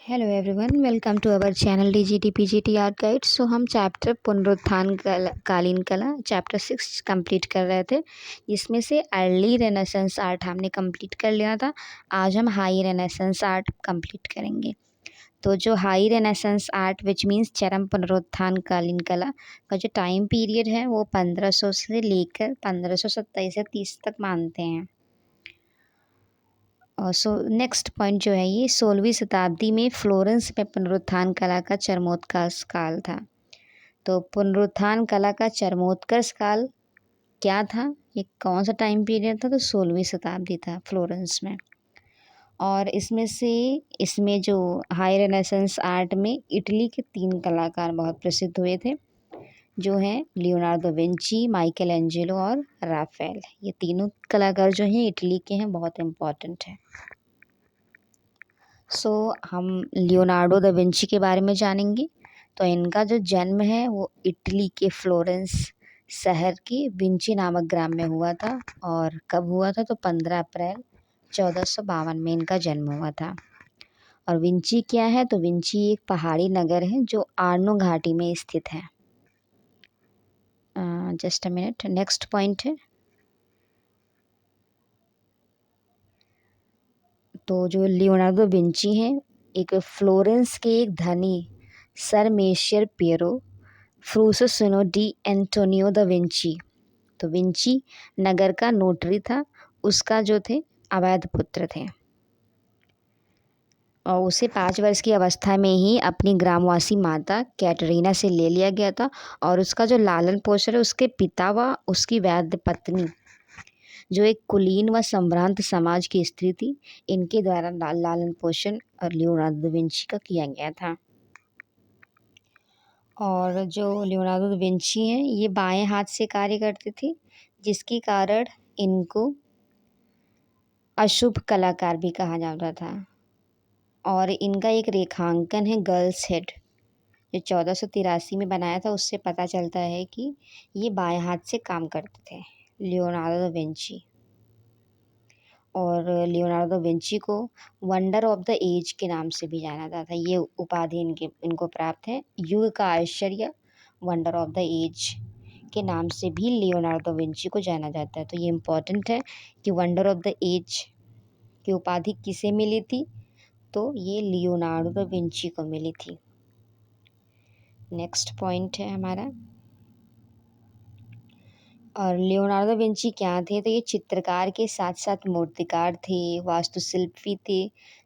Hello everyone, welcome to our channel DGT PGT art guide. So हम chapter पुनरुत्थान कालीन कला चैप्टर 6 कंप्लीट कर रहे थे। इसमें से अर्ली रेनेसेंस आर्ट हमने कंप्लीट कर लिया था। आज हम हाई रेनेसेंस आर्ट कंप्लीट करेंगे। तो जो high renaissance art which means चरम पुनरुत्थान कालीन कला का जो टाइम पीरियड है वो 1500 से लेकर 1527 या 30 तक मानते हैं। सो नेक्स्ट पॉइंट जो है ये 16वीं शताब्दी में फ्लोरेंस में पुनरुत्थान कला का चरमोत्कर्ष काल था। तो पुनरुत्थान कला का चरमोत्कर्ष काल क्या था, ये कौन सा टाइम पीरियड था? तो 16वीं शताब्दी था फ्लोरेंस में। और इसमें जो हाई रेनेसेंस आर्ट में इटली के 3 कलाकार बहुत प्रसिद्ध हुए थे, जो हैं लियोनार्डो विंची, माइकल एंजेलो और राफेल। ये तीनों कलाकार जो हैं इटली के हैं, बहुत इम्पॉर्टेंट है। हम लियोनार्डो दा विंची के बारे में जानेंगे। तो इनका जो जन्म है वो इटली के फ्लोरेंस शहर के विंची नामक ग्राम में हुआ था। और कब हुआ था? तो 15 अप्रैल 1452 में इनका जन्म हुआ था। और विंची क्या है? तो विंची एक पहाड़ी नगर है जो आर्नो घाटी में स्थित है। Just a minute, next point है। तो जो लियोनार्डो विंची हैं, एक फ्लोरेंस के एक धनी sir Messer Piero Fruosino di Antonio da Vinci, तो विंची नगर का नोटरी था, उसका जो थे अवैध पुत्र थे। और उसे 5 वर्ष की अवस्था में ही अपनी ग्रामवासी माता कैटरीना से ले लिया गया था। और उसका जो लालन पोषण है उसके पिता व उसकी वैध पत्नी, जो एक कुलीन व संभ्रांत समाज की स्त्री थी, इनके द्वारा लालन पोषण और लियोनार्डो दा विंची का किया गया था। और जो लियोनार्डो दा विंची हैं, ये बाएं हाथ से कार्य करते थे, जिसके कारण इनको अशुभ कलाकार भी कहा जाता था। और इनका एक रेखांकन है गर्ल्स हेड, जो 1483 में बनाया था। उससे पता चलता है कि ये बाएं हाथ से काम करते थे, लियोनार्डो दा विंची। और लियोनार्डो दा विंची को वंडर ऑफ द एज के नाम से भी जाना जाता है। ये उपाधि इनको प्राप्त है। युग का आश्चर्य, वंडर ऑफ द एज के नाम से भी लियोनार्डो दा विंची को जाना जाता है। तो ये इम्पोर्टेंट है कि वंडर ऑफ द एज की उपाधि किसे मिली थी? तो ये लियोनार्डो दा विंची को मिली थी। नेक्स्ट पॉइंट है हमारा। और लियोनार्डो दा विंची क्या थे? तो ये चित्रकार के साथ साथ मूर्तिकार थे, वास्तुशिल्पी थे,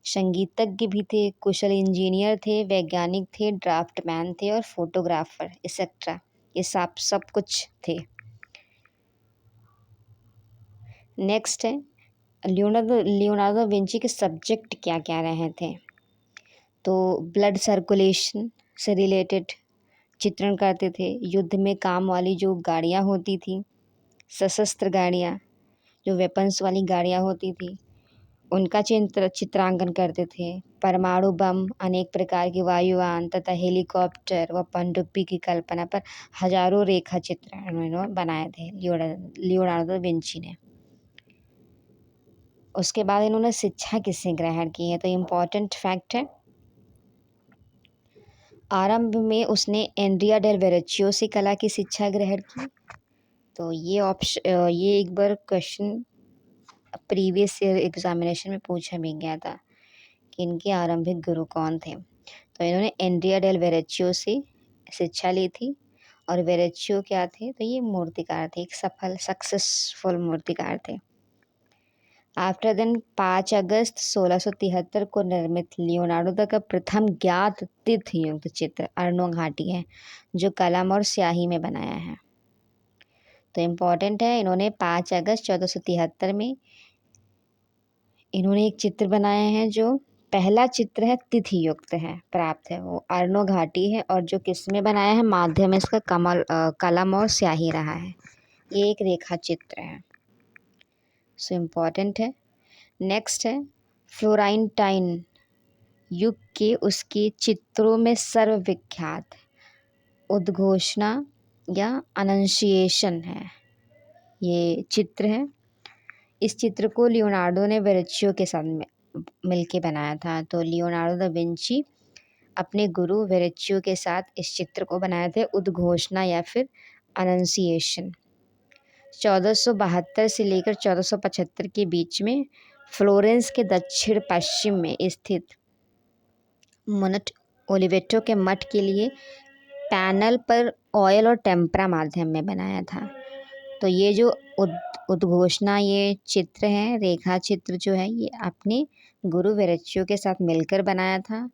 संगीतज्ञ भी थे, कुशल इंजीनियर थे, वैज्ञानिक थे, ड्राफ्टमैन थे और फोटोग्राफर एक्सेट्रा, ये सब कुछ थे। नेक्स्ट है लियोनार्डो दा विंची के सब्जेक्ट क्या क्या रहे थे? तो ब्लड सर्कुलेशन से रिलेटेड चित्रण करते थे। युद्ध में काम वाली जो गाड़ियाँ होती थी, सशस्त्र गाड़ियाँ, जो वेपन्स वाली गाड़ियाँ होती थी, उनका चित्रांकन करते थे। परमाणु बम, अनेक प्रकार के वायुयान तथा हेलीकॉप्टर व पनडुब्बी की कल्पना पर हजारों रेखा चित्र उन्होंने बनाए थे लियोनार्डो विंची ने। उसके बाद इन्होंने शिक्षा किससे ग्रहण की है? तो इम्पॉर्टेंट फैक्ट है, आरंभ में उसने एंड्रिया डेल वेरेचियो से कला की शिक्षा ग्रहण की। तो ये एक बार क्वेश्चन प्रीवियस ईयर एग्जामिनेशन में पूछा भी गया था कि इनके आरंभिक गुरु कौन थे। तो इन्होंने एंड्रिया डेल वेरेचियो से शिक्षा ली थी। और वेरेचियो क्या थे? तो ये मूर्तिकार थे, एक सफल सक्सेसफुल मूर्तिकार थे। आफ्टर देन 5 अगस्त 1673 को निर्मित लियोनार्डो दा का प्रथम ज्ञात तिथियुक्त चित्र अर्नो घाटी है, जो कलम और स्याही में बनाया है। तो इम्पॉर्टेंट है, इन्होंने 5 अगस्त 1473 में इन्होंने एक चित्र बनाया है, जो पहला चित्र है तिथि युक्त है, प्राप्त है, वो अर्नो घाटी है। और जो किस में बनाया है? माध्यम इसका कलम और स्याही रहा है। ये एक रेखा चित्र है। सो इम्पॉर्टेंट है। नेक्स्ट है फ्लोरेंटाइन युग के उसके चित्रों में सर्वविख्यात उद्घोषणा या अनंशिएशन है, ये चित्र है। इस चित्र को लियोनार्डो ने वेरेचियो के साथ में मिलके बनाया था। तो लियोनार्डो दा विंची अपने गुरु वेरेच्चियो के साथ इस चित्र को बनाए थे, उद्घोषणा या फिर अनंसिएशन। 1472 से लेकर 1475 के बीच में फ्लोरेंस के दक्षिण पश्चिम में स्थित मोंट ओलिवेटो के मठ के लिए पैनल पर ऑयल और टेम्परा माध्यम में बनाया था। तो ये जो उद्घोषणा ये चित्र है, रेखा चित्र जो है, ये अपने गुरु वेरेच्चियो के साथ मिलकर बनाया था।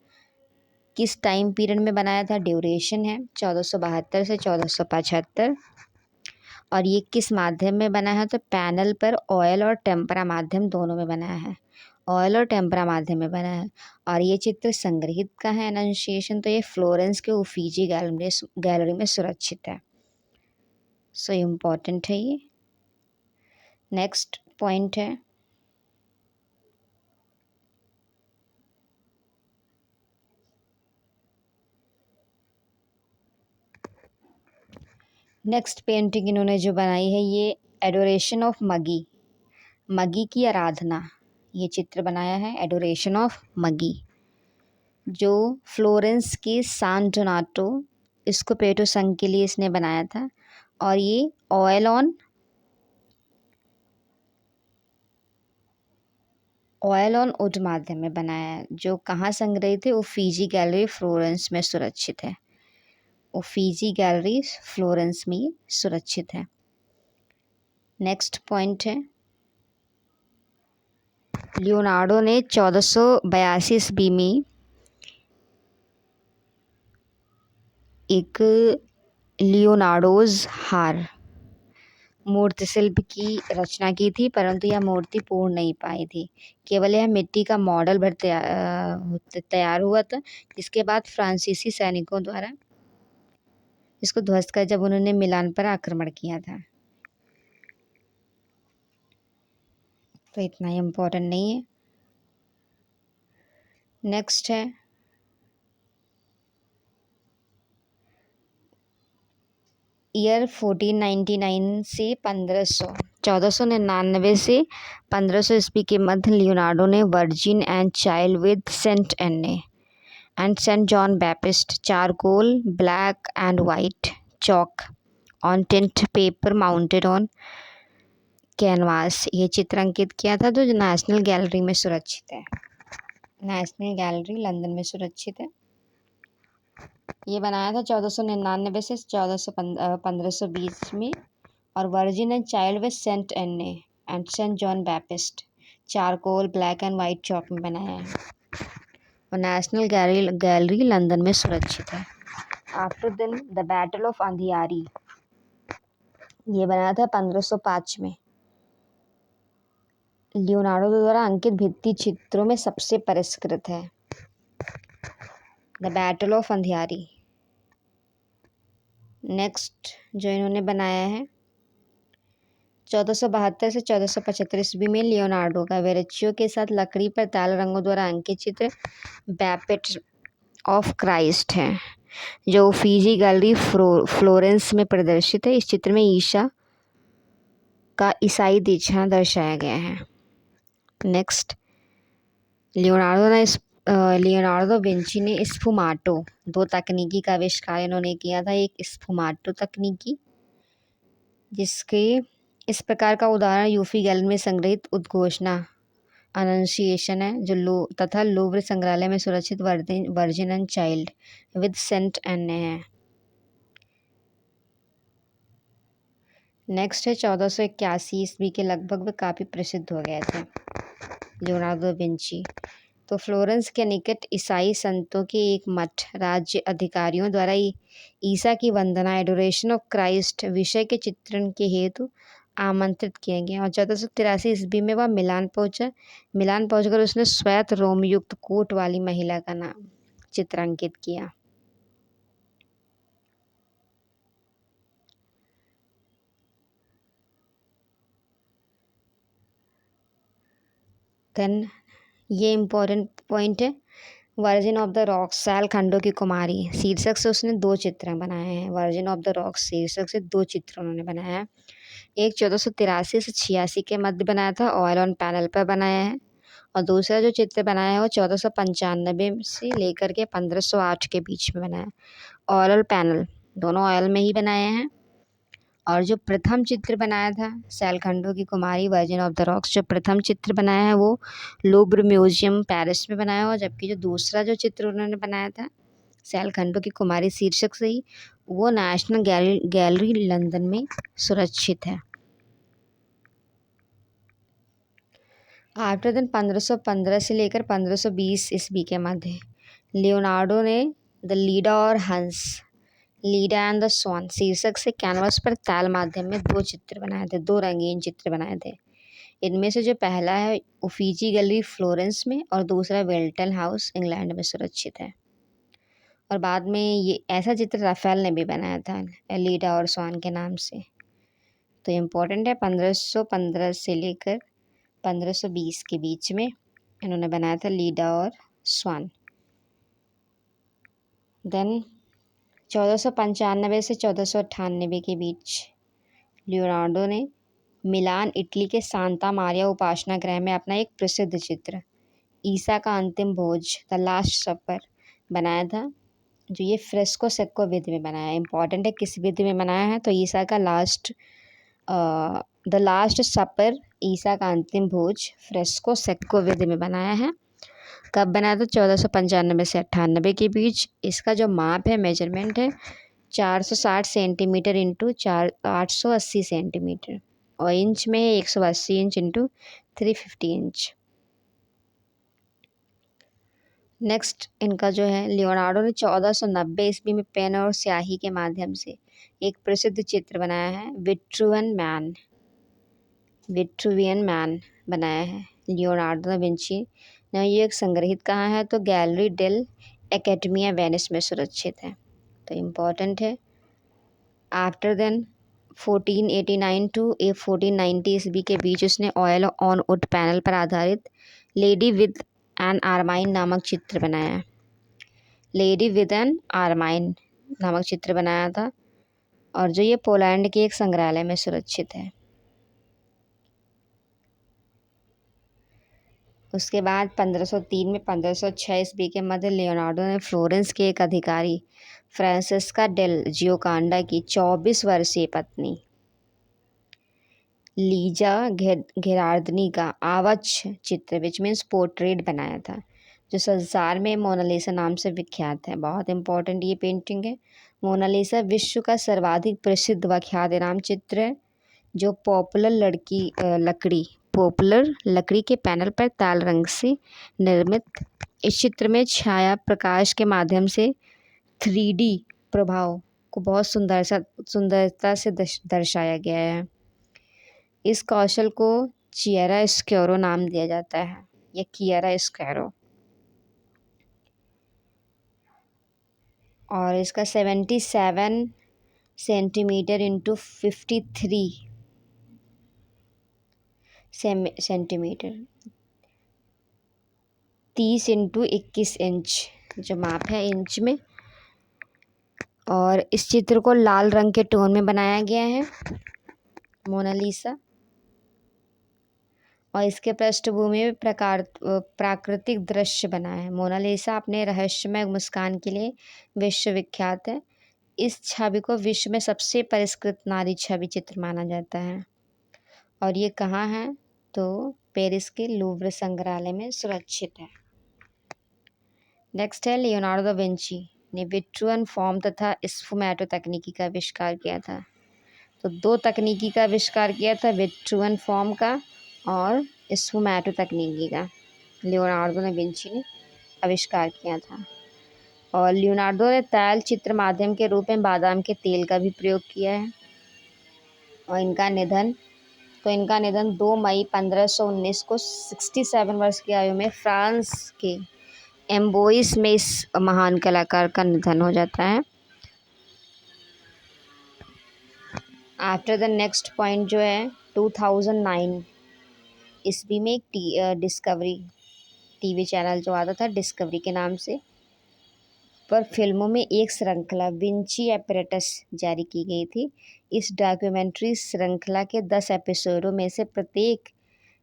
किस टाइम पीरियड में बनाया था? ड्यूरेशन है 1472 से 1475। और ये किस माध्यम में बना है? तो पैनल पर ऑयल और टेम्परा माध्यम दोनों में बनाया है। ऑयल और टेम्परा माध्यम में बना है। और ये चित्र संग्रहित का है एनंसिएशन, तो ये फ्लोरेंस के उफीजी गैलरी में सुरक्षित है। सो इम्पॉर्टेंट है ये। नेक्स्ट पॉइंट है नेक्स्ट पेंटिंग इन्होंने जो बनाई है ये एडोरेशन ऑफ मगी, मगी की आराधना, ये चित्र बनाया है एडोरेशन ऑफ मगी, जो फ्लोरेंस के सान डोनाटो स्कोपेटो संघ के लिए इसने बनाया था। और ये ऑयल ऑन वुड माध्यम में बनाया है, जो कहाँ संग्रहित है? उफीजी गैलरी फ्लोरेंस में सुरक्षित है। उफीजी गैलरी फ्लोरेंस में सुरक्षित है। नेक्स्ट पॉइंट है लियोनार्डो ने 1482 ईस्वी में एक लियोनार्डोज हार मूर्ति शिल्प की रचना की थी, परंतु यह मूर्ति पूर्ण नहीं पाई थी। केवल यह मिट्टी का मॉडल भर तैयार हुआ था, जिसके बाद फ्रांसीसी सैनिकों द्वारा इसको ध्वस्त कर जब उन्होंने मिलान पर आक्रमण किया था। तो इतना इम्पोर्टेंट नहीं है। नेक्स्ट है ईयर 1499 से 1499 से 1500 ईस्वी के मध्य लियोनार्डो ने virgin and child with Saint Anne and Saint John Baptist charcoal black and white chalk on tint paper mounted on canvas, ये चित्र अंकित किया था, जो नेशनल गैलरी में सुरक्षित है। नेशनल गैलरी लंदन में सुरक्षित है। ये बनाया था 1499 से 1520 में। और virgin and child with Saint Anne and Saint John Baptist charcoal black and white chalk में बनाया है। और नेशनल गैलरी लंदन में सुरक्षित है। After then the battle of Anghiari, ये बनाया था 1505 में। लियोनार्डो द्वारा अंकित भित्ति चित्रों में सबसे परिष्कृत है द बैटल ऑफ अंधियारी। नेक्स्ट जो इन्होंने बनाया है 1472 से 1475 ईस्वी में लियोनार्डो का वेरेच्चियो के साथ लकड़ी पर ताल रंगों द्वारा अंकित चित्र बैपेट ऑफ क्राइस्ट है, जो उफीजी गैलरी फ्लोरेंस में प्रदर्शित है। इस चित्र में ईसा का ईसाई दीक्षा दर्शाया गया है। नेक्स्ट लियोनार्डो विंची ने स्फुमाटो, दो तकनीकी का आविष्कार इन्होंने किया था। एक स्फुमाटो तकनीकी, जिसके इस प्रकार का उदाहरण यूफी गैलरी में संग्रहित उद्घोषणा अनंसिएशन है, जो तथा लूव्र संग्रहालय में सुरक्षित virgin and child with Saint Anne है। नेक्स्ट है 1481 ईस्वी के लगभग वे काफ़ी प्रसिद्ध हो गए थे लियोनार्डो विंची। तो फ्लोरेंस के निकट ईसाई संतों के एक मठ राज्य अधिकारियों द्वारा ईसा की वंदना एडोरेशन ऑफ क्राइस्ट विषय के चित्रण के हेतु आमंत्रित किए गए। और 1483 ईस्वी में वह मिलान पहुंचकर उसने श्वेत रोमयुक्त कोट वाली महिला का नाम चित्रांकित किया। देन ये इम्पोर्टेंट पॉइंट है वर्जिन ऑफ द रॉक्स सैल खंडों की कुमारी शीर्षक से उसने दो चित्र बनाए हैं। वर्जिन ऑफ द रॉक्स शीर्षक से दो चित्र उन्होंने बनाया है। एक 1483 से 86 के मध्य बनाया था, ऑयल ऑन पैनल पर बनाया है। और दूसरा जो चित्र बनाया है वो 1495 से लेकर के 1508 के बीच में बनाया है। ऑयल पैनल दोनों ऑयल में ही बनाए हैं। और जो प्रथम चित्र बनाया था सैलखंडों की कुमारी वर्जिन ऑफ द रॉक्स, जो प्रथम चित्र बनाया है वो लूव्र म्यूजियम पेरिस में बनाया हुआ, जबकि जो दूसरा जो चित्र उन्होंने बनाया था सैलखंडों की कुमारी शीर्षक से ही, वो नेशनल गैलरी लंदन में सुरक्षित है। आफ्टर देन 1515 से लेकर 1520 ईस्वी के मध्य लियोनार्डो ने द लीडा और हंस, लीडा एंड द स्वान शीर्षक से कैनवास पर ताल माध्यम में 2 चित्र बनाए थे, 2 रंगीन चित्र बनाए थे। इनमें से जो पहला है उफीजी गैलरी फ्लोरेंस में और दूसरा वेल्टन हाउस इंग्लैंड में सुरक्षित है। और बाद में ये ऐसा चित्र राफेल ने भी बनाया था लीडा और स्वान के नाम से। तो इम्पोर्टेंट है, 1515 से लेकर 1520 के बीच में इन्होंने बनाया था लीडा और स्वान। देन 1495 से 1498 के बीच लियोनार्डो ने मिलान इटली के सांता मारिया उपासना गृह में अपना एक प्रसिद्ध चित्र ईसा का अंतिम भोज द लास्ट सपर बनाया था, जो ये फ्रेस्को सेक्को विधि में बनाया है। इंपॉर्टेंट है, किस विधि में बनाया है, तो ईसा का द लास्ट सपर, ईसा का अंतिम भोज फ्रेस्को सेक्को विधि में बनाया है। कब बनाया था? 1495 से 98 के बीच। इसका जो माप है, मेजरमेंट है 460 सेंटीमीटर इंटू 880 सेंटीमीटर, और इंच में 180 इंच इंटू 350 इंच। नेक्स्ट इनका जो है, लियोनार्डो ने 1490 ईस्वी में पेन और स्याही के माध्यम से एक प्रसिद्ध चित्र बनाया है विट्रुवियन मैन बनाया है लियोनार्डो दा विंची ने। ये एक संग्रहित कहाँ है, तो गैलरी डेल एकेडमिया वेनिस में सुरक्षित है। तो इम्पॉर्टेंट है। आफ्टर देन 1489 टू 1490 ईस्वी के बीच उसने ऑयल ऑन वुड पैनल पर आधारित लेडी विद एन आर्माइन नामक चित्र बनाया। लेडी विद एन आर्माइन नामक चित्र बनाया था, और जो ये पोलैंड के एक संग्रहालय में सुरक्षित है। उसके बाद 1503 में 1506 ईस्वी के मध्य लियोनार्डो ने फ्लोरेंस के एक अधिकारी फ्रांसेस्का डेल जियोकांडा की 24 वर्षीय पत्नी लीजा घेरार्डनी का आवच्छ चित्र विच मीन्स पोर्ट्रेट बनाया था, जो संसार में मोनालिसा नाम से विख्यात है। बहुत इंपॉर्टेंट ये पेंटिंग है। मोनालिसा विश्व का सर्वाधिक प्रसिद्ध व ख्यातिनाम चित्र है, जो पॉपुलर लकड़ी के पैनल पर ताल रंग से निर्मित। इस चित्र में छाया प्रकाश के माध्यम से 3D प्रभाव को बहुत सुंदरता से दर्शाया गया है। इस कौशल को चिएरा स्क्योरो नाम दिया जाता है, या किएरा स्क्योरो। और इसका 77 centimetre into 53 centimetre 30 into 21 inch जो माप है इंच में। और इस चित्र को लाल रंग के टोन में बनाया गया है मोनालिसा, और इसके पृष्ठभूमि में प्राकृतिक दृश्य बना है। मोनालिसा अपने रहस्यमय मुस्कान के लिए विश्वविख्यात है। इस छवि को विश्व में सबसे परिष्कृत नारी छवि चित्र माना जाता है। और ये कहाँ है, तो पेरिस के लूव्र संग्रहालय में सुरक्षित है। नेक्स्ट है, लियोनार्डो दा विंची ने विट्रुवियन फॉर्म तथा स्फुमैटो तकनीकी का आविष्कार किया था। तो 2 तकनीकी का आविष्कार किया था, विट्रुवियन फॉर्म का और स्फुमैटो तकनीकी का लियोनार्डो दा विंची ने आविष्कार किया था। और लियोनार्डो ने तैल चित्र माध्यम के रूप में बादाम के तेल का भी प्रयोग किया है। और इनका निधन 2 मई 1519 को 67 वर्ष की आयु में फ्रांस के एम्बोइस में इस महान कलाकार का निधन हो जाता है। आफ्टर द नेक्स्ट पॉइंट जो है 2009 ईस्वी में एक डिस्कवरी टीवी चैनल जो आता था डिस्कवरी के नाम से, पर फिल्मों में एक श्रृंखला विंची एपरेटस जारी की गई थी। इस डॉक्यूमेंट्री श्रृंखला के 10 एपिसोडों में से प्रत्येक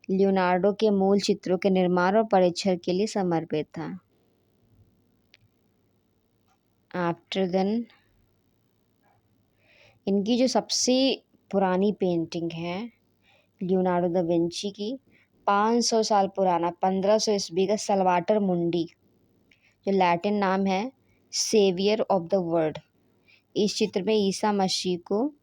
लियोनार्डो के मूल चित्रों के निर्माण और परीक्षण के लिए समर्पित था। आफ्टर देन इनकी जो सबसे पुरानी पेंटिंग है लियोनार्डो दा विंची की, 500 साल पुराना 1500 ईस्वी का सलवाटर मुंडी, जो लैटिन नाम है सेवियर ऑफ द वर्ल्ड। इस चित्र में ईसा मसीह को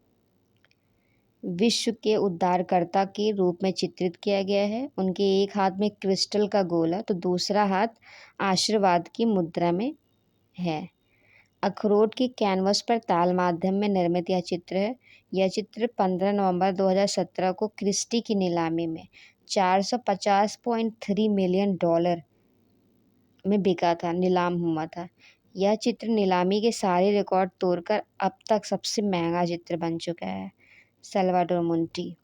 विश्व के उद्धारकर्ता के रूप में चित्रित किया गया है। उनके एक हाथ में क्रिस्टल का गोला तो दूसरा हाथ आशीर्वाद की मुद्रा में है। अखरोट की कैनवस पर ताल माध्यम में निर्मित यह चित्र है। यह चित्र 15 नवंबर 2017 को क्रिस्टी की नीलामी में $450.3 मिलियन में बिका था, नीलाम हुआ था। यह चित्र नीलामी के सारे रिकॉर्ड तोड़कर अब तक सबसे महंगा चित्र बन चुका है। सल्वाडोर मुंटी।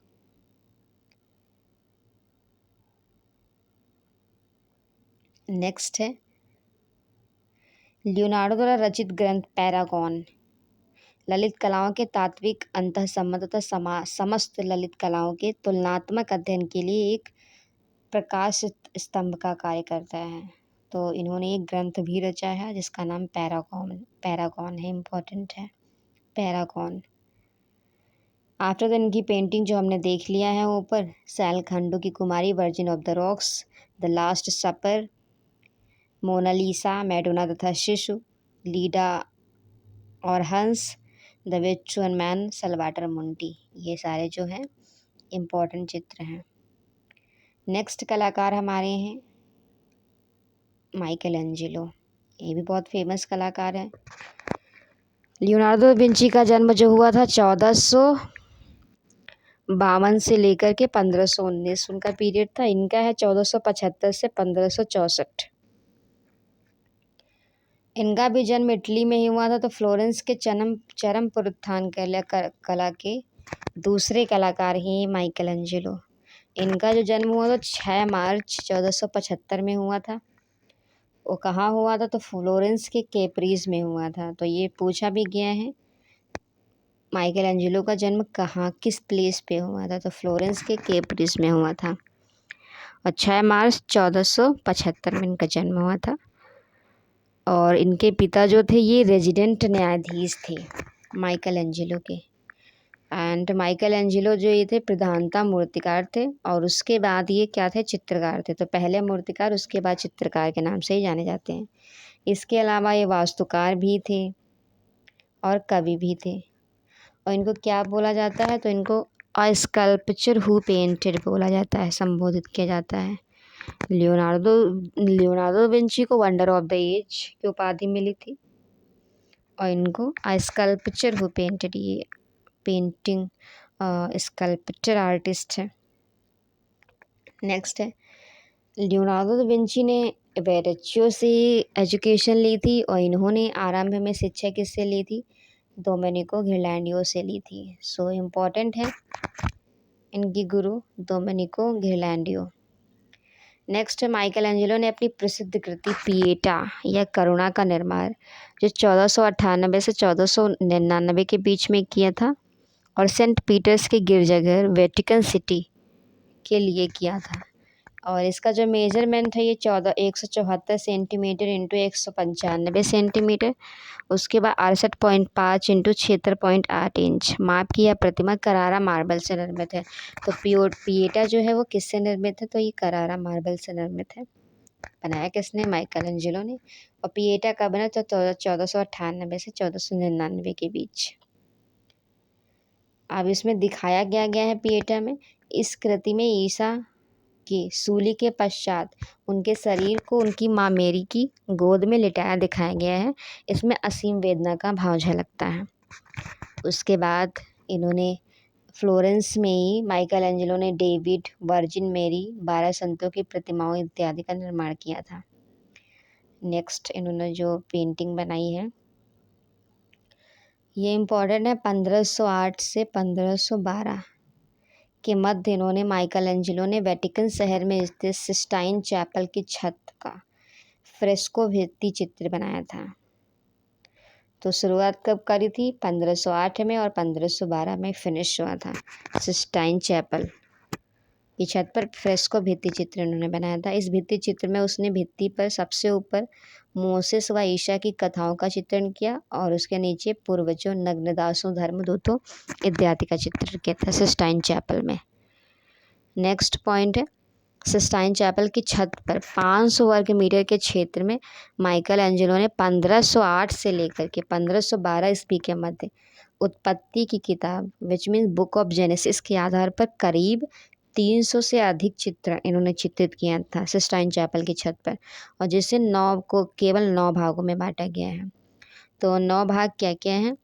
नेक्स्ट है लियोनार्डो द्वारा रचित ग्रंथ पैरागॉन, ललित कलाओं के तात्विक अंतःसंबंध तथा समस्त ललित कलाओं के तुलनात्मक अध्ययन के लिए एक प्रकाश स्तंभ का कार्य करता है। तो इन्होंने एक ग्रंथ भी रचा है जिसका नाम पैरागॉन है, इम्पोर्टेंट है पैरागॉन। आफ्टर देन इनकी पेंटिंग जो हमने देख लिया है ऊपर, सैल खंडू की कुमारी, virgin of the rocks, the last supper, Mona Lisa, Madonna तथा शिशु, लीडा और हंस, द विचुअल मैन, सलवाटर मुंडी, ये सारे जो हैं इम्पोर्टेंट चित्र हैं। नेक्स्ट कलाकार हमारे हैं माइकल एंजेलो, ये भी बहुत फेमस कलाकार हैं। लियोनार्डो विंची का जन्म जो हुआ था 1452 से लेकर के 1519 उनका पीरियड था। इनका है 1475 से 1564। इनका भी जन्म इटली में ही हुआ था। तो फ्लोरेंस के चरम पुनरुत्थान कला के दूसरे कलाकार ही माइकल एंजेलो। इनका जो जन्म हुआ था 6 मार्च 1475 में हुआ था। वो कहाँ हुआ था? तो फ्लोरेंस के कैप्रीज में हुआ था। तो ये पूछा भी गया है माइकल एंजेलो का जन्म कहाँ, किस प्लेस पे हुआ था? तो फ्लोरेंस के कैप्रीज में हुआ था और 6 मार्च 1475 में इनका जन्म हुआ था। और इनके पिता जो थे ये रेजिडेंट न्यायाधीश थे माइकल एंजेलो के। एंड माइकल एंजेलो जो ये थे प्रधानता मूर्तिकार थे और उसके बाद ये क्या थे? चित्रकार थे। तो पहले मूर्तिकार उसके बाद चित्रकार के नाम से ही जाने जाते हैं। इसके अलावा ये वास्तुकार भी थे और कवि भी थे। और इनको क्या बोला जाता है? तो इनको अ स्कल्पचर हु पेंटेड बोला जाता है, संबोधित किया जाता है। लियोनार्डो विंची को वंडर ऑफ द एज की उपाधि मिली थी और इनको अ स्कल्पचर हु पेंटेड, ये पेंटिंग स्कल्पचर आर्टिस्ट है। नेक्स्ट है लियोनार्डो विंची ने वेरेच्चियो से एजुकेशन ली थी और इन्होंने आरंभ में शिक्षा किससे ली थी? डोमेनिको घिरलैंडियो से ली थी। सो इम्पॉर्टेंट है इनकी गुरु डोमेनिको घिरलैंडियो। नेक्स्ट माइकल एंजेलो ने अपनी प्रसिद्ध कृति पिएटा या करुणा का निर्माण जो 1498 से 1499 के बीच में किया था और सेंट पीटर्स के गिरजाघर वेटिकन सिटी के लिए किया था। और इसका जो मेजरमेंट है ये 174 सेंटीमीटर इंटू 195 सेंटीमीटर, उसके बाद 68.5 इंटू 76.8 इंच माप की यह प्रतिमा करारा मार्बल से निर्मित है। तो पिएटा जो है वो किससे निर्मित है? तो ये करारा मार्बल से निर्मित है। बनाया किसने? माइकल एंजेलो ने। और पिएटा कब बना? तो 1498 से 1499 के बीच। अब इसमें दिखाया गया है पिएटा में, इस कृति में ईसा के सूली के पश्चात उनके शरीर को उनकी माँ मेरी की गोद में लिटाया दिखाया गया है। इसमें असीम वेदना का भाव झलकता है। उसके बाद इन्होंने फ्लोरेंस में ही माइकल एंजेलो ने डेविड, वर्जिन मेरी, 12 संतों की प्रतिमाओं इत्यादि का निर्माण किया था। नेक्स्ट इन्होंने जो पेंटिंग बनाई है ये इम्पोर्टेंट है। 1508 से 1512 के मध्य इन्होंने माइकल एंजेलो ने वेटिकन शहर में स्थित सिस्टाइन चैपल की छत का फ्रेस्को भित्ति चित्र बनाया था। तो शुरुआत कब करी थी? 1508 में और 1512 में फिनिश हुआ था सिस्टाइन चैपल। ये छत पर फ्रेस्को भित्ति चित्र उन्होंने बनाया था। इस भित्ति चित्र में उसने भित्ति पर सबसे ऊपर मोसेस व ईशा की कथाओं का चित्रण किया और उसके नीचे पूर्वजों, नग्नदासों, धर्मदूतों इत्यादि का चित्रण किया था सिस्टाइन चैपल में। नेक्स्ट पॉइंट है, सिस्टाइन चैपल की छत पर 500 वर्ग मीटर के क्षेत्र में माइकल एंजेलो ने 1508 से लेकर के 1512 ईस्वी के मध्य उत्पत्ति की किताब which means book of genesis के आधार पर करीब 300 से अधिक चित्र इन्होंने चित्रित किया था सिस्टाइन चैपल की छत पर, और जिसे केवल 9 भागों में बांटा गया है। तो 9 भाग क्या क्या हैं?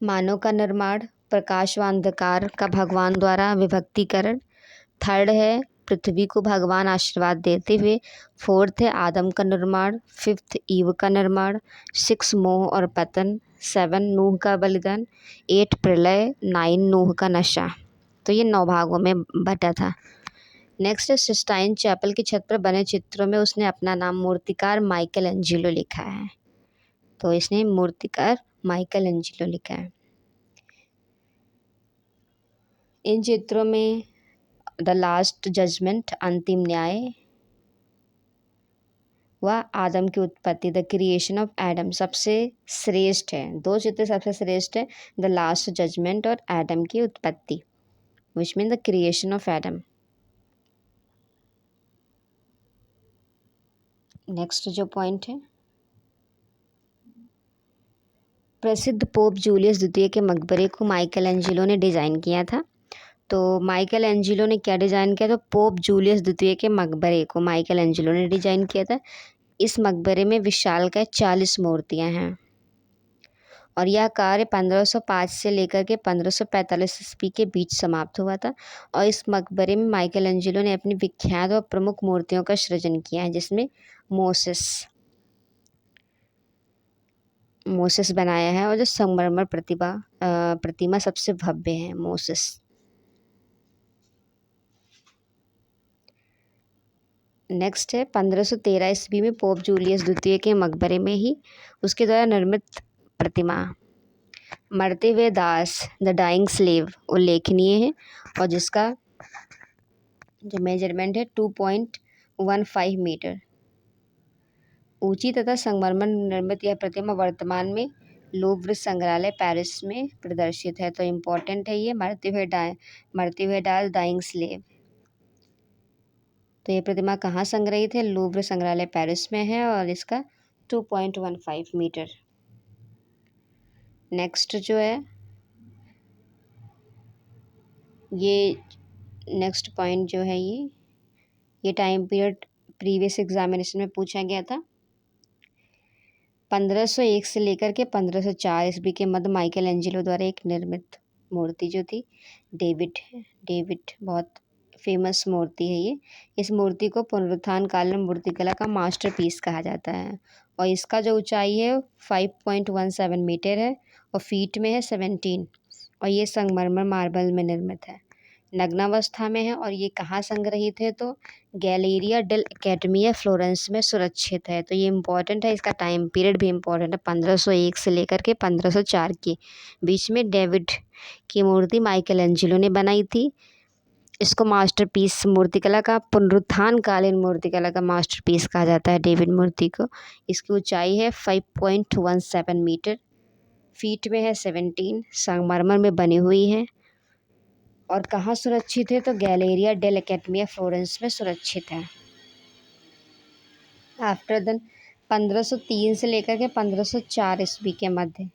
मानव का निर्माण, प्रकाश व अंधकार का भगवान द्वारा विभक्तिकरण, थर्ड है पृथ्वी को भगवान आशीर्वाद देते हुए, फोर्थ है आदम का निर्माण, फिफ्थ ईव का निर्माण, 6 मोह और पतन, 7 नूह का बलिदान, 8 प्रलय, 9 नूह का नशा। तो ये 9 भागों में बटा था। नेक्स्ट है सिस्टाइन चैपल की छत पर बने चित्रों में उसने अपना नाम मूर्तिकार माइकल एंजेलो लिखा है। तो इसने मूर्तिकार माइकल एंजेलो लिखा है। इन चित्रों में द लास्ट जजमेंट अंतिम न्याय व आदम की उत्पत्ति द क्रिएशन ऑफ एडम सबसे श्रेष्ठ है। 2 चित्र सबसे श्रेष्ठ है, द लास्ट जजमेंट और एडम की उत्पत्ति which mean the creation of Adam. Next जो पॉइंट है, प्रसिद्ध पोप जूलियस द्वितीय के मकबरे को माइकल एंजेलो ने डिज़ाइन किया था। तो माइकल एंजेलो ने क्या डिज़ाइन किया? तो पोप जूलियस द्वितीय के मकबरे को माइकल एंजेलो ने डिज़ाइन किया था। इस मकबरे में विशालकाय 40 मूर्तियां हैं और यह कार्य 1505 से लेकर के 1545 ईस्वी के बीच समाप्त हुआ था। और इस मकबरे में माइकल एंजेलो ने अपनी विख्यात और प्रमुख मूर्तियों का सृजन किया है, जिसमें मोसेस बनाया है और जो संगमरमर प्रतिमा सबसे भव्य है मोसेस। नेक्स्ट है 1513 ईस्वी में पोप जूलियस द्वितीय के मकबरे में ही उसके द्वारा निर्मित प्रतिमा मरते हुए दास द डाइंग स्लेव उल्लेखनीय है और जिसका जो मेजरमेंट है 2.15 मीटर ऊंची तथा संगमरमर निर्मित यह प्रतिमा वर्तमान में लूव्र संग्रहालय पेरिस में प्रदर्शित है। तो इम्पोर्टेंट है ये मरते हुए दास डाइंग स्लेव। तो ये प्रतिमा कहाँ संग्रहित है? लूव्र संग्रहालय पेरिस में है और इसका 2.15 मीटर। नेक्स्ट जो है ये नेक्स्ट पॉइंट जो है ये टाइम पीरियड प्रीवियस एग्जामिनेशन में पूछा गया था। 1501 से लेकर के 1504 ईस्वी के मध्य माइकल एंजेलो द्वारा एक निर्मित मूर्ति जो थी डेविड बहुत फेमस मूर्ति है ये। इस मूर्ति को पुनरुत्थान कालीन मूर्तिकला का मास्टरपीस कहा जाता है और इसका जो ऊंचाई है 5.17 मीटर है और फीट में है 17 और ये संगमरमर मार्बल में निर्मित है, नग्नावस्था में है और ये कहाँ संग्रहित है? तो गैलेरिया डेल एकेडमिया फ्लोरेंस में सुरक्षित है। तो ये इम्पॉर्टेंट है, इसका टाइम पीरियड भी इम्पॉर्टेंट है। 1501 से लेकर के 1504 के बीच में डेविड की मूर्ति माइकल एंजेलो ने बनाई थी। इसको मास्टरपीस मूर्तिकला का पुनरुत्थान कालीन मूर्तिकला का मास्टरपीस कहा जाता है डेविड मूर्ति को। इसकी ऊंचाई है 5.17 मीटर, फीट में है 17, संगमरमर में बनी हुई है और कहाँ सुरक्षित है? तो गैलेरिया डेल एकेडमिया फ्लोरेंस में सुरक्षित है। आफ्टर देन 1503 से लेकर के 1504 ईस्वी के मध्य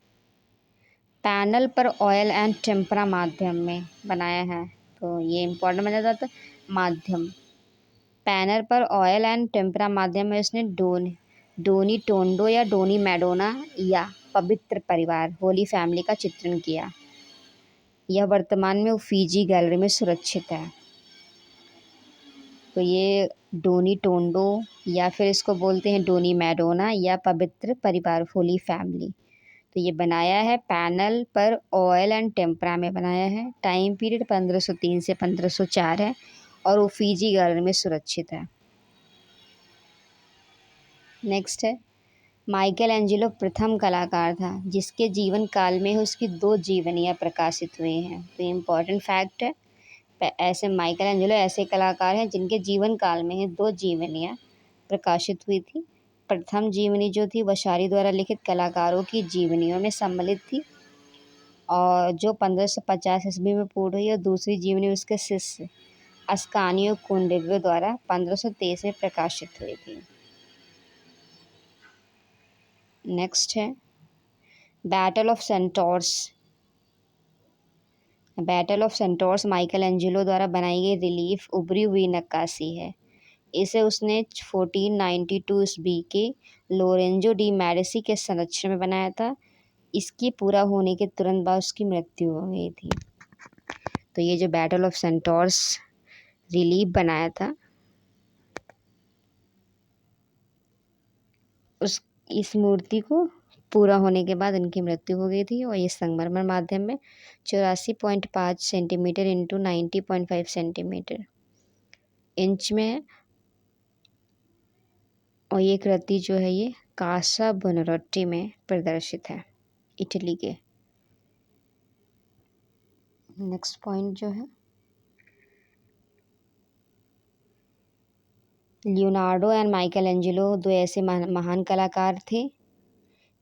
पैनल पर ऑयल एंड टेम्परा माध्यम में बनाया है। तो ये इम्पोर्टेंट माना जाता है माध्यम। पैनल पर ऑयल एंड टेम्परा माध्यम में इसने डोनी टोंडो या डोनी मैडोना या पवित्र परिवार होली फैमिली का चित्रण किया। यह वर्तमान में उफीजी गैलरी में सुरक्षित है। तो ये डोनी टोंडो या फिर इसको बोलते हैं डोनी मैडोना या पवित्र परिवार होली फैमिली। तो ये बनाया है पैनल पर ऑयल एंड टेम्परा में बनाया है। टाइम पीरियड 1503 से 1504 है और उफीजी गैलरी में सुरक्षित है। नेक्स्ट है माइकल एंजेलो प्रथम कलाकार था जिसके जीवन काल में उसकी 2 जीवनियाँ प्रकाशित हुई हैं। तो ये इम्पॉर्टेंट फैक्ट है। ऐसे माइकल एंजेलो ऐसे कलाकार हैं जिनके जीवन काल में ही 2 जीवनियाँ प्रकाशित हुई थी। प्रथम जीवनी जो थी वशारी द्वारा लिखित कलाकारों की जीवनियों में सम्मिलित थी और जो 1550 ईस्वी में पूर्ण हुई, और दूसरी जीवनी उसके शिष्य अस्कानियो कुंडिल्यो द्वारा 1523 में प्रकाशित हुई थी। नेक्स्ट है battle of centaurs. Battle of centaurs Michael Angelo द्वारा बनाई गई रिलीफ उभरी हुई नक्काशी है। इसे उसने 1492 ईस्वी के लोरेंजो डी मेडिसी के संरक्षण में बनाया था। इसकी पूरा होने के तुरंत बाद उसकी मृत्यु हो गई थी। तो ये जो बैटल ऑफ सेंटोर्स रिलीफ बनाया था, इस मूर्ति को पूरा होने के बाद इनकी मृत्यु हो गई थी। और ये संगमरमर माध्यम में 84.5 सेंटीमीटर इंटू 90.5 सेंटीमीटर इंच में है। और ये कृति जो है ये कासा बनरोट्टी में प्रदर्शित है, इटली के। नेक्स्ट पॉइंट जो है लियोनार्डो एंड माइकल एंजेलो 2 ऐसे महान कलाकार थे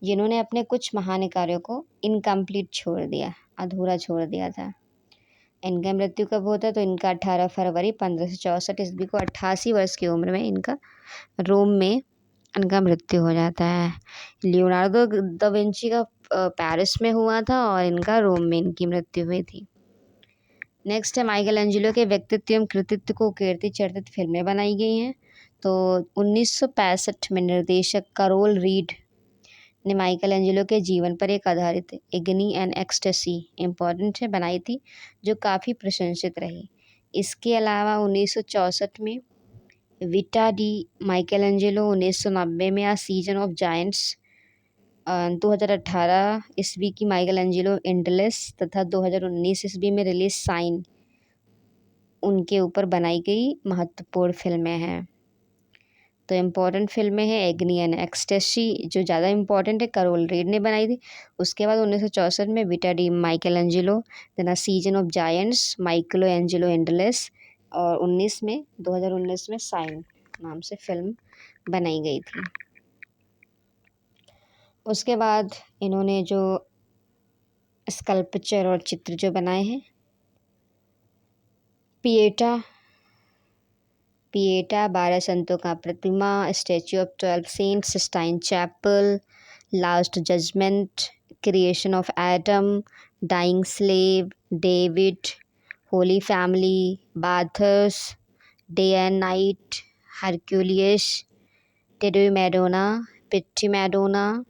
जिन्होंने अपने कुछ महान कार्यों को इनकम्प्लीट छोड़ दिया, अधूरा छोड़ दिया था। इनका मृत्यु कब होता है? तो इनका 18 फरवरी 1564 ईस्वी को 88 वर्ष की उम्र में इनका रोम में इनका मृत्यु हो जाता है। लियोनार्डो दा विंची का पेरिस में हुआ था और इनका रोम में इनकी मृत्यु हुई थी। नेक्स्ट है माइकल एंजेलो के व्यक्तित्व एवं कृतित्व को कीर्ति चर्चित फिल्में बनाई गई हैं। तो 1965 में निर्देशक करोल रीड ने माइकल एंजेलो के जीवन पर एक आधारित एग्नी एंड एक्सटेसी इम्पॉर्टेंट है बनाई थी, जो काफ़ी प्रशंसित रही। इसके अलावा 1964 में विटा डी माइकल एंजेलो, 1990 में आ सीजन ऑफ जायंट्स, 2018 ईस्वी की माइकल एंजेलो एंडलेस तथा 2019 ईस्वी में रिलीज साइन उनके ऊपर बनाई गई महत्वपूर्ण फिल्में हैं। तो इम्पॉर्टेंट फिल्में हैं एग्नी एंड एक्सटेसी, जो ज़्यादा इम्पॉर्टेंट है, करोल रीड ने बनाई थी। उसके बाद 1964 में Vita di Michelangelo, then season of giants Michelangelo endless, और 2019 में साइन नाम से फिल्म बनाई गई थी। उसके बाद इन्होंने जो स्कल्पचर और चित्र जो बनाए हैं, पिएटा 12 संतों का प्रतिमा, statue of 12 saints, Sistine chapel, last judgment, creation of Adam, dying slave, David, holy family, bathers, day and night, Hercules, Taddei Madonna, Pitti Madonna,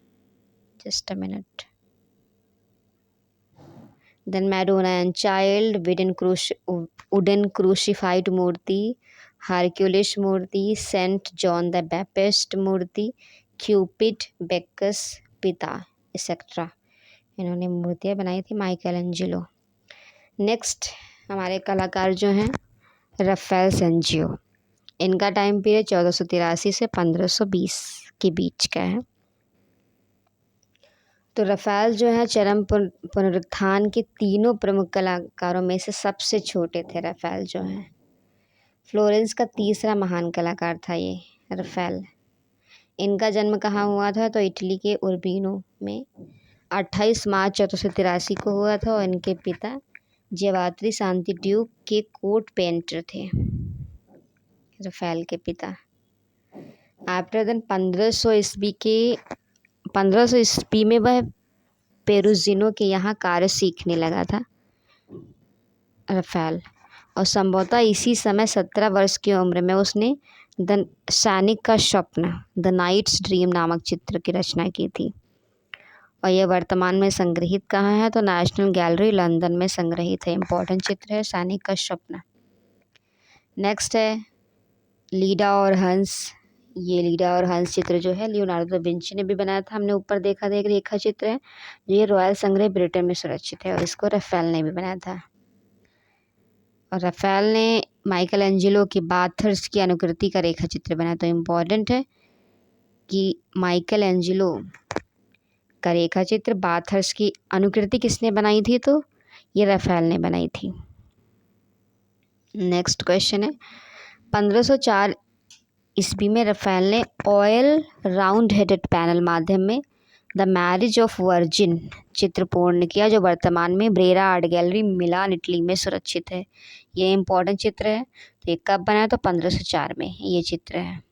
just a minute, then Madonna and child, wooden crucified मूर्ति, Hercules मूर्ति, Saint John the Baptist मूर्ति, Cupid, Bacchus, पिता, etcetera इन्होंने मूर्तियाँ बनाई थी Michael Angelo. Next हमारे कलाकार जो हैं रफेल सेंजियो, इनका टाइम पीरियड 1483 से 1520 के बीच का है। तो रफेल जो है चरम पुनरुत्थान के तीनों प्रमुख कलाकारों में से सबसे छोटे थे। रफेल जो है फ्लोरेंस का तीसरा महान कलाकार था ये रफेल। इनका जन्म कहाँ हुआ था? तो इटली के उर्बिनो में 28 मार्च 1483 को हुआ था, और इनके पिता जेवात्री शांति ड्यूक के कोट पेंटर थे, रफेल के पिता। आफ्टर देन 1500 ईस्वी में वह पेरुजिनो के यहाँ कार्य सीखने लगा था रफेल, और संभवतः इसी समय 17 वर्ष की उम्र में उसने द सैनिक का स्वप्न, द नाइट्स ड्रीम नामक चित्र की रचना की थी। और यह वर्तमान में संग्रहित कहाँ है? तो नेशनल गैलरी लंदन में संग्रहित है। इम्पोर्टेंट चित्र है सैनिक का स्वप्न। नेक्स्ट है लीडा और हंस। ये लीडा और हंस चित्र जो है लियोनार्डो दा विंची ने भी बनाया था। हमने ऊपर देखा था एक रेखा चित्र है, जो ये रॉयल संग्रह ब्रिटेन में सुरक्षित है, और इसको रफेल ने भी बनाया था। और रफेल ने माइकल एंजेलो की बाथर्स की अनुकृति का रेखा चित्र बनाया। तो इम्पॉर्टेंट है कि माइकल एंजेलो का रेखा चित्र बाथर्स की अनुकृति किसने बनाई थी? तो ये रफेल ने बनाई थी। नेक्स्ट क्वेश्चन है 1504 ईस्वी में रफेल ने ऑयल राउंड हेडेड पैनल माध्यम में द मैरिज ऑफ वर्जिन चित्र पूर्ण किया, जो वर्तमान में ब्रेरा आर्ट गैलरी मिलान इटली में सुरक्षित है। ये इम्पोर्टेंट चित्र है। तो ये कब बना है? तो 1504 में ये चित्र है।